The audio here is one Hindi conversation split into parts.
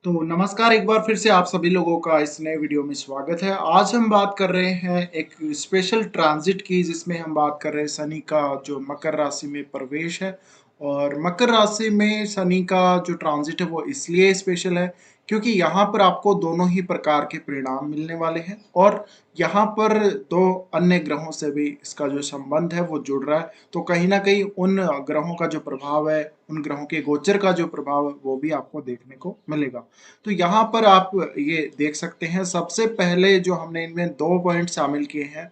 तो नमस्कार, एक बार फिर से आप सभी लोगों का इस नए वीडियो में स्वागत है। आज हम बात कर रहे हैं एक स्पेशल ट्रांजिट की, जिसमें हम बात कर रहे हैं शनि का जो मकर राशि में प्रवेश है। और मकर राशि में शनि का जो ट्रांजिट है वो इसलिए स्पेशल है क्योंकि यहाँ पर आपको दोनों ही प्रकार के परिणाम मिलने वाले हैं और यहाँ पर दो अन्य ग्रहों से भी इसका जो संबंध है वो जुड़ रहा है। तो कहीं ना कहीं उन ग्रहों का जो प्रभाव है, उन ग्रहों के गोचर का जो प्रभाव है वो भी आपको देखने को मिलेगा। तो यहाँ पर आप ये देख सकते हैं, सबसे पहले जो हमने इनमें दो पॉइंट शामिल किए हैं।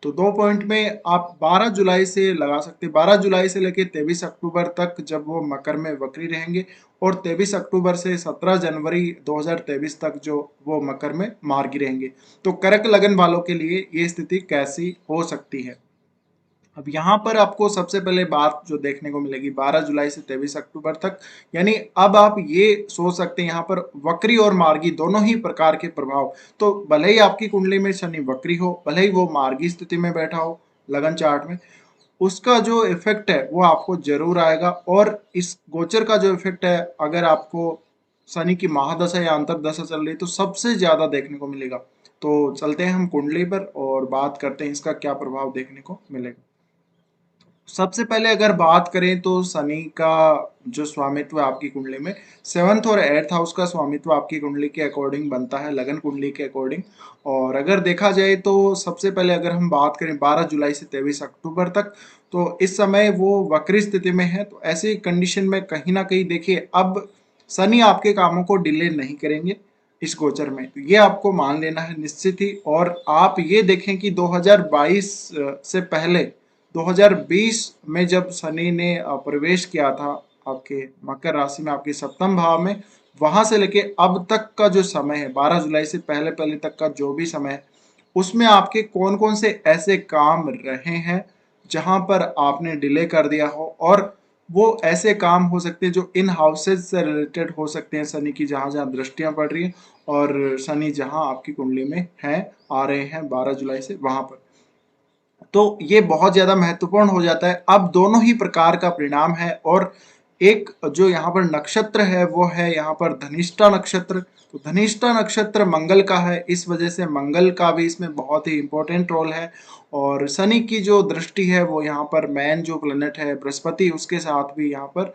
तो दो पॉइंट में आप 12 जुलाई से लगा सकते हैं, 12 जुलाई से लेकर 23 अक्टूबर तक जब वो मकर में वक्री रहेंगे, और 23 अक्टूबर से 17 जनवरी 2023 तक जो वो मकर में मार्गी रहेंगे। तो कर्क लगन वालों के लिए ये स्थिति कैसी हो सकती है। अब यहाँ पर आपको सबसे पहले बात जो देखने को मिलेगी 12 जुलाई से 23 अक्टूबर तक, यानी अब आप ये सोच सकते हैं यहाँ पर वक्री और मार्गी दोनों ही प्रकार के प्रभाव। तो भले ही आपकी कुंडली में शनि वक्री हो, भले ही वो मार्गी स्थिति में बैठा हो लगन चार्ट में, उसका जो इफेक्ट है वो आपको जरूर आएगा। और इस गोचर का जो इफेक्ट है, अगर आपको शनि की महादशा या अंतरदशा चल रही है तो सबसे ज्यादा देखने को मिलेगा। तो चलते हैं हम कुंडली पर और बात करते हैं इसका क्या प्रभाव देखने को मिलेगा। सबसे पहले अगर बात करें तो शनि का जो स्वामित्व आपकी कुंडली में 7th और 8th हाउस का स्वामित्व आपकी कुंडली के अकॉर्डिंग बनता है, लगन कुंडली के अकॉर्डिंग। और अगर देखा जाए तो सबसे पहले अगर हम बात करें 12 जुलाई से 23 अक्टूबर तक, तो इस समय वो वक्री स्थिति में है। तो ऐसी कंडीशन में कहीं ना कहीं देखिए, अब शनि आपके कामों को डिले नहीं करेंगे इस गोचर में, तो ये आपको मान लेना है निश्चित ही। और आप ये देखें कि 2022 से पहले 2020 में जब शनि ने प्रवेश किया था आपके मकर राशि में, आपके सप्तम भाव में, वहां से लेके अब तक का जो समय है, 12 जुलाई से पहले पहले तक का जो भी समय है, उसमें आपके कौन कौन से ऐसे काम रहे हैं जहां पर आपने डिले कर दिया हो। और वो ऐसे काम हो सकते हैं जो इन हाउसेज से रिलेटेड हो सकते हैं, शनि की जहां जहां दृष्टियां पड़ रही हैं और शनि जहां आपकी कुंडली में है, आ रहे हैं 12 जुलाई से वहां पर। तो ये बहुत ज्यादा महत्वपूर्ण हो जाता है। अब दोनों ही प्रकार का परिणाम है। और एक जो यहाँ पर नक्षत्र है वो है यहाँ पर धनिष्ठा नक्षत्र। तो धनिष्ठा नक्षत्र मंगल का है, इस वजह से मंगल का भी इसमें बहुत ही इंपॉर्टेंट रोल है। और शनि की जो दृष्टि है वो यहाँ पर मैन जो प्लेनेट है बृहस्पति, उसके साथ भी यहाँ पर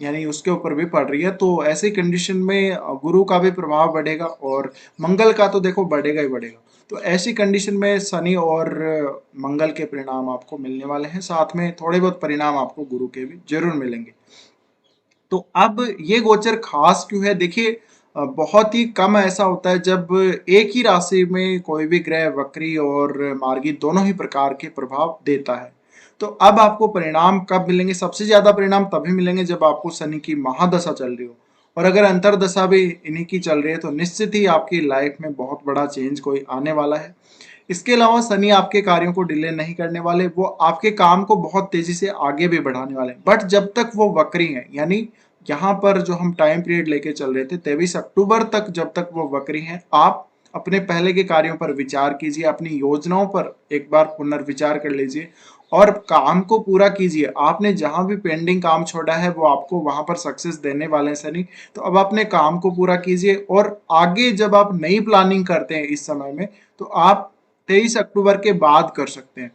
यानी उसके ऊपर भी पड़ रही है। तो ऐसी कंडीशन में गुरु का भी प्रभाव बढ़ेगा और मंगल का तो देखो बढ़ेगा ही बढ़ेगा। तो ऐसी कंडीशन में शनि और मंगल के परिणाम आपको मिलने वाले हैं, साथ में थोड़े बहुत परिणाम आपको गुरु के भी जरूर मिलेंगे। तो अब ये गोचर खास क्यों है, देखिए बहुत ही कम ऐसा होता है जब एक ही राशि में कोई भी ग्रह वक्री और मार्गी दोनों ही प्रकार के प्रभाव देता है। तो अब आपको परिणाम कब मिलेंगे, सबसे ज्यादा परिणाम तभी मिलेंगे जब आपको शनि की महादशा चल रही हो। और अगर अंतरदशा भी इन्हीं की चल रही है तो निश्चित ही आपकी लाइफ में बहुत बड़ा चेंज कोई आने वाला है। इसके अलावा शनि आपके कार्यों को डिले नहीं करने वाले, वो आपके काम को बहुत तेजी से आगे भी बढ़ाने वाले हैं। बट जब तक वो वक्री हैं, यानी यहाँ पर जो हम टाइम पीरियड लेके चल रहे थे 23 अक्टूबर तक, जब तक वो वक्री हैं, आप अपने पहले के कार्यों पर विचार कीजिए, अपनी योजनाओं पर एक बार पुनर्विचार कर लीजिए और काम को पूरा कीजिए। आपने जहां भी पेंडिंग काम छोड़ा है वो आपको वहां पर सक्सेस देने वाले हैं शनि। तो अब अपने काम को पूरा कीजिए और आगे जब आप नई प्लानिंग करते हैं इस समय में, तो आप 23 अक्टूबर के बाद कर सकते हैं।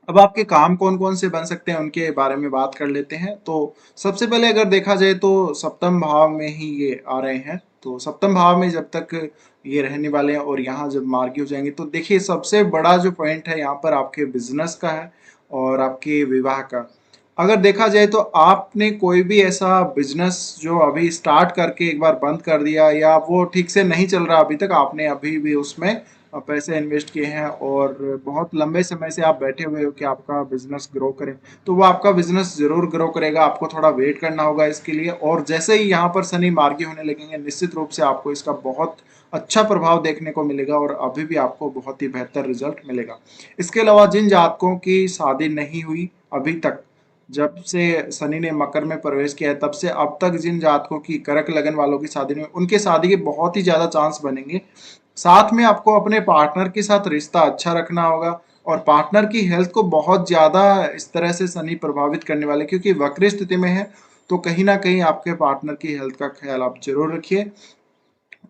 अब आपके काम कौन कौन से बन सकते हैं उनके बारे में बात कर लेते हैं। तो सबसे पहले अगर देखा जाए तो सप्तम भाव में ही ये आ रहे हैं। तो सप्तम भाव में जब तक ये रहने वाले हैं और यहाँ जब मार्गी हो जाएंगे, तो देखिए सबसे बड़ा जो पॉइंट है यहाँ पर आपके बिजनेस का है और आपके विवाह का। अगर देखा जाए तो आपने कोई भी ऐसा बिजनेस जो अभी स्टार्ट करके एक बार बंद कर दिया, या वो ठीक से नहीं चल रहा अभी तक, आपने अभी भी उसमें पैसे इन्वेस्ट किए हैं और बहुत लंबे समय से आप बैठे हुए हो कि आपका बिजनेस ग्रो करे, तो वो आपका बिजनेस जरूर ग्रो करेगा। आपको थोड़ा वेट करना होगा इसके लिए। और जैसे ही यहाँ पर शनि मार्गी होने लगेंगे, निश्चित रूप से आपको इसका बहुत अच्छा प्रभाव देखने को मिलेगा और अभी भी आपको बहुत ही बेहतर रिजल्ट मिलेगा। इसके अलावा जिन जातकों की शादी नहीं हुई अभी तक, जब से शनि ने मकर में प्रवेश किया है तब से अब तक जिन जातकों की, कर्क लगन वालों की शादी नहीं हुई, उनके शादी के बहुत ही ज्यादा चांस बनेंगे। साथ में आपको अपने पार्टनर के साथ रिश्ता अच्छा रखना होगा और पार्टनर की हेल्थ को बहुत ज्यादा इस तरह से शनि प्रभावित करने वाले, क्योंकि वक्री स्थिति में है तो कहीं ना कहीं आपके पार्टनर की हेल्थ का ख्याल आप जरूर रखिए।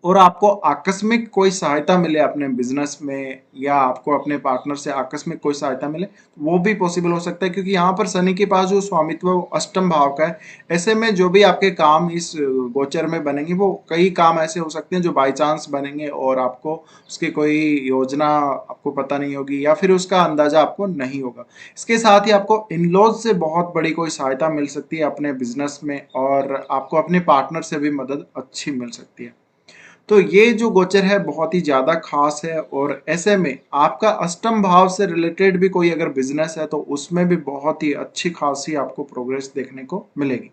और आपको आकस्मिक कोई सहायता मिले अपने बिजनेस में, या आपको अपने पार्टनर से आकस्मिक कोई सहायता मिले, वो भी पॉसिबल हो सकता है, क्योंकि यहाँ पर शनि के पास जो स्वामित्व है वो अष्टम भाव का है। ऐसे में जो भी आपके काम इस गोचर में बनेंगे, वो कई काम ऐसे हो सकते हैं जो बाई चांस बनेंगे और आपको उसकी कोई योजना आपको पता नहीं होगी, या फिर उसका अंदाजा आपको नहीं होगा। इसके साथ ही आपको इन लॉज से बहुत बड़ी कोई सहायता मिल सकती है अपने बिजनेस में, और आपको अपने पार्टनर से भी मदद अच्छी मिल सकती है। तो ये जो गोचर है बहुत ही ज्यादा खास है, और ऐसे में आपका अष्टम भाव से रिलेटेड भी कोई अगर बिजनेस है तो उसमें भी बहुत ही अच्छी खासी आपको प्रोग्रेस देखने को मिलेगी।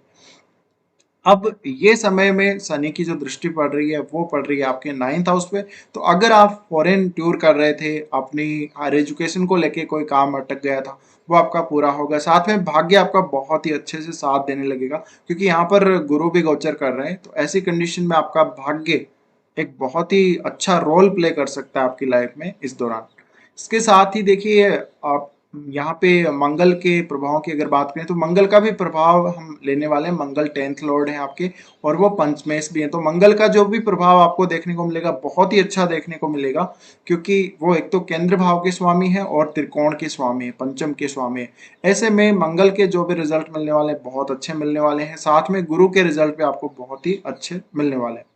अब ये समय में शनि की जो दृष्टि पड़ रही है वो पड़ रही है आपके 9th हाउस पे। तो अगर आप फॉरेन टूर कर रहे थे, अपनी हायर एजुकेशन को लेके कोई काम अटक गया था, वो आपका पूरा होगा। साथ में भाग्य आपका बहुत ही अच्छे से साथ देने लगेगा, क्योंकि यहाँ पर गुरु भी गोचर कर रहे हैं। तो ऐसी कंडीशन में आपका भाग्य एक बहुत ही अच्छा रोल प्ले कर सकता है आपकी लाइफ में इस दौरान। इसके साथ ही देखिए, आप यहाँ पे मंगल के प्रभाव की अगर बात करें तो मंगल का भी प्रभाव हम लेने वाले हैं। मंगल 10th लॉर्ड है आपके, और वो पंचमेश भी है। तो मंगल का जो भी प्रभाव आपको देखने को मिलेगा बहुत ही अच्छा देखने को मिलेगा, क्योंकि वो एक तो केंद्र भाव के स्वामी है और त्रिकोण के स्वामी है, पंचम के स्वामी है। ऐसे में मंगल के जो भी रिजल्ट मिलने वाले बहुत अच्छे मिलने वाले हैं। साथ में गुरु के रिजल्ट भी आपको बहुत ही अच्छे मिलने वाले हैं।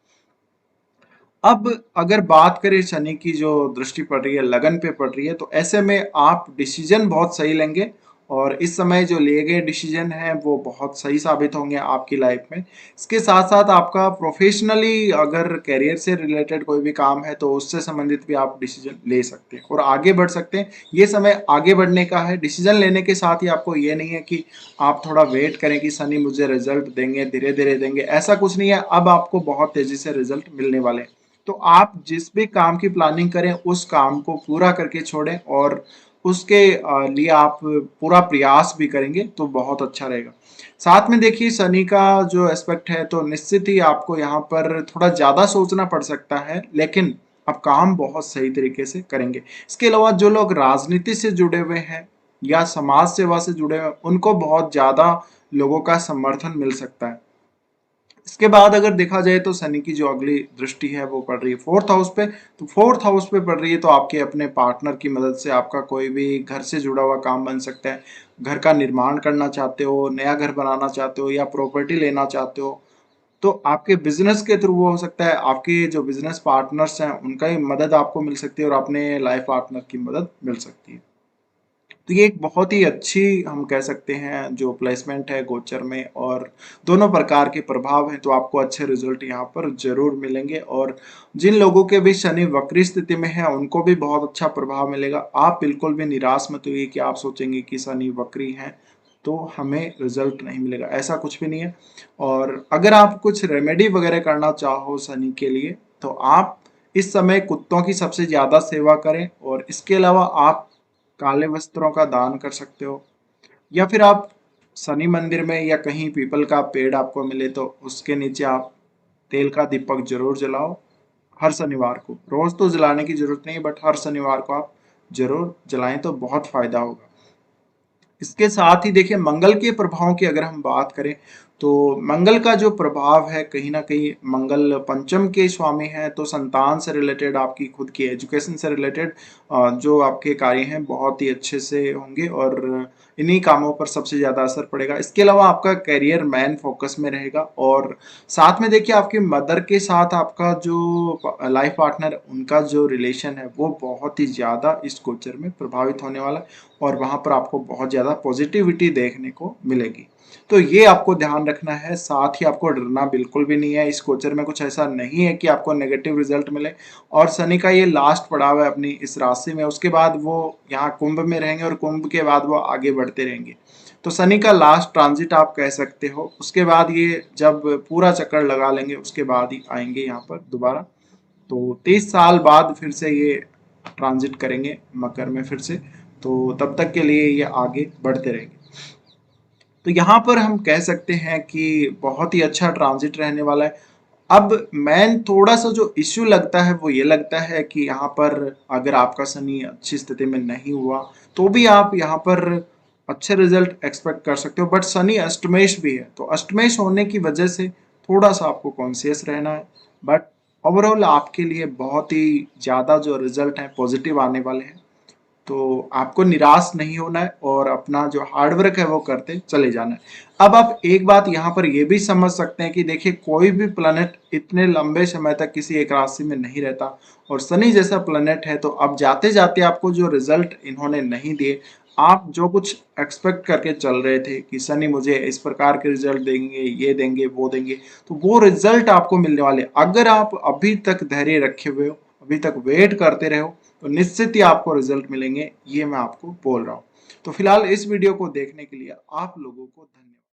अब अगर बात करें शनि की जो दृष्टि पड़ रही है लगन पे पड़ रही है, तो ऐसे में आप डिसीजन बहुत सही लेंगे, और इस समय जो लिए गए डिसीजन हैं वो बहुत सही साबित होंगे आपकी लाइफ में। इसके साथ साथ आपका प्रोफेशनली अगर करियर से रिलेटेड कोई भी काम है तो उससे संबंधित भी आप डिसीजन ले सकते हैं और आगे बढ़ सकते हैं। ये समय आगे बढ़ने का है। डिसीजन लेने के साथ ही आपको ये नहीं है कि आप थोड़ा वेट करें कि शनि मुझे रिजल्ट देंगे, धीरे धीरे देंगे, ऐसा कुछ नहीं है। अब आपको बहुत तेजी से रिजल्ट मिलने वाले हैं। तो आप जिस भी काम की प्लानिंग करें उस काम को पूरा करके छोड़ें, और उसके लिए आप पूरा प्रयास भी करेंगे तो बहुत अच्छा रहेगा। साथ में देखिए, शनि का जो एस्पेक्ट है तो निश्चित ही आपको यहाँ पर थोड़ा ज्यादा सोचना पड़ सकता है, लेकिन आप काम बहुत सही तरीके से करेंगे। इसके अलावा जो लोग राजनीति से जुड़े हुए हैं या समाज सेवा से जुड़े हुए हैं, उनको बहुत ज्यादा लोगों का समर्थन मिल सकता है। इसके बाद अगर देखा जाए तो शनि की जो अगली दृष्टि है वो पड़ रही है 4th हाउस पे। तो 4th हाउस पे पड़ रही है तो आपके अपने पार्टनर की मदद से आपका कोई भी घर से जुड़ा हुआ काम बन सकता है। घर का निर्माण करना चाहते हो, नया घर बनाना चाहते हो, या प्रॉपर्टी लेना चाहते हो, तो आपके बिजनेस के थ्रू वो हो सकता है। आपके जो बिजनेस पार्टनर्स हैं उनका ही मदद आपको मिल सकती है, और अपने लाइफ पार्टनर की मदद मिल सकती है। तो ये एक बहुत ही अच्छी हम कह सकते हैं जो प्लेसमेंट है गोचर में, और दोनों प्रकार के प्रभाव हैं, तो आपको अच्छे रिजल्ट यहाँ पर जरूर मिलेंगे। और जिन लोगों के भी शनि वक्री स्थिति में है उनको भी बहुत अच्छा प्रभाव मिलेगा। आप बिल्कुल भी निराश मत होइए कि आप सोचेंगे कि शनि वक्री है तो हमें रिजल्ट नहीं मिलेगा, ऐसा कुछ भी नहीं है। और अगर आप कुछ रेमेडी वगैरह करना चाहो शनि के लिए, तो आप इस समय कुत्तों की सबसे ज्यादा सेवा करें, और इसके अलावा आप काले वस्त्रों का दान कर सकते हो, या फिर आप शनि मंदिर में या कहीं पीपल का पेड़ आपको मिले तो उसके नीचे आप तेल का दीपक जरूर जलाओ हर शनिवार को। रोज तो जलाने की जरूरत नहीं, बट हर शनिवार को आप जरूर जलाएं तो बहुत फायदा होगा। इसके साथ ही देखिए, मंगल के प्रभाव की अगर हम बात करें तो मंगल का जो प्रभाव है, कहीं ना कहीं मंगल पंचम के स्वामी है, तो संतान से रिलेटेड, आपकी खुद की एजुकेशन से रिलेटेड जो आपके कार्य हैं बहुत ही अच्छे से होंगे, और इन्हीं कामों पर सबसे ज्यादा असर पड़ेगा। इसके अलावा आपका करियर मैन फोकस में रहेगा, और साथ में देखिए आपकी मदर के साथ आपका जो लाइफ पार्टनर, उनका जो रिलेशन है वो बहुत ही ज्यादा इस गोचर में प्रभावित होने वाला है, और वहां पर आपको बहुत ज्यादा पॉजिटिविटी देखने को मिलेगी। तो ये आपको ध्यान रखना है। साथ ही आपको डरना बिल्कुल भी नहीं है। इस गोचर में कुछ ऐसा नहीं है कि आपको नेगेटिव रिजल्ट मिले। और शनि का ये लास्ट पड़ाव है अपनी इस राशि में, उसके बाद वो यहाँ कुंभ में रहेंगे, और कुंभ के बाद वो आगे बढ़ते रहेंगे। तो शनि का लास्ट ट्रांजिट आप कह सकते हो। उसके बाद ये जब पूरा चक्कर लगा लेंगे उसके बाद ही आएंगे यहाँ पर दोबारा। तो 30 साल बाद फिर से ये ट्रांजिट करेंगे मकर में फिर से। तो तब तक के लिए ये आगे बढ़ते रहेंगे। तो यहाँ पर हम कह सकते हैं कि बहुत ही अच्छा ट्रांजिट रहने वाला है। अब मैन थोड़ा सा जो इश्यू लगता है वो ये लगता है कि यहाँ पर अगर आपका शनि अच्छी स्थिति में नहीं हुआ तो भी आप यहाँ पर अच्छे रिजल्ट एक्सपेक्ट कर सकते हो। बट शनि अष्टमेश भी है, तो अष्टमेश होने की वजह से थोड़ा सा आपको कॉन्शियस रहना है। बट ओवरऑल आपके लिए बहुत ही ज़्यादा जो रिजल्ट हैं पॉजिटिव आने वाले हैं। तो आपको निराश नहीं होना है और अपना जो हार्डवर्क है वो करते चले जाना है। अब आप एक बात यहाँ पर ये भी समझ सकते हैं कि देखिए कोई भी प्लैनेट इतने लंबे समय तक किसी एक राशि में नहीं रहता, और शनि जैसा प्लैनेट है तो अब जाते जाते आपको जो रिजल्ट इन्होंने नहीं दिए, आप जो कुछ एक्सपेक्ट करके चल रहे थे कि शनि मुझे इस प्रकार के रिजल्ट देंगे, ये देंगे, वो देंगे, तो वो रिजल्ट आपको मिलने वाले। अगर आप अभी तक धैर्य रखे हुए हो, अभी तक वेट करते रहो, तो निश्चित ही आपको रिजल्ट मिलेंगे, ये मैं आपको बोल रहा हूँ। तो फिलहाल इस वीडियो को देखने के लिए आप लोगों को धन्यवाद।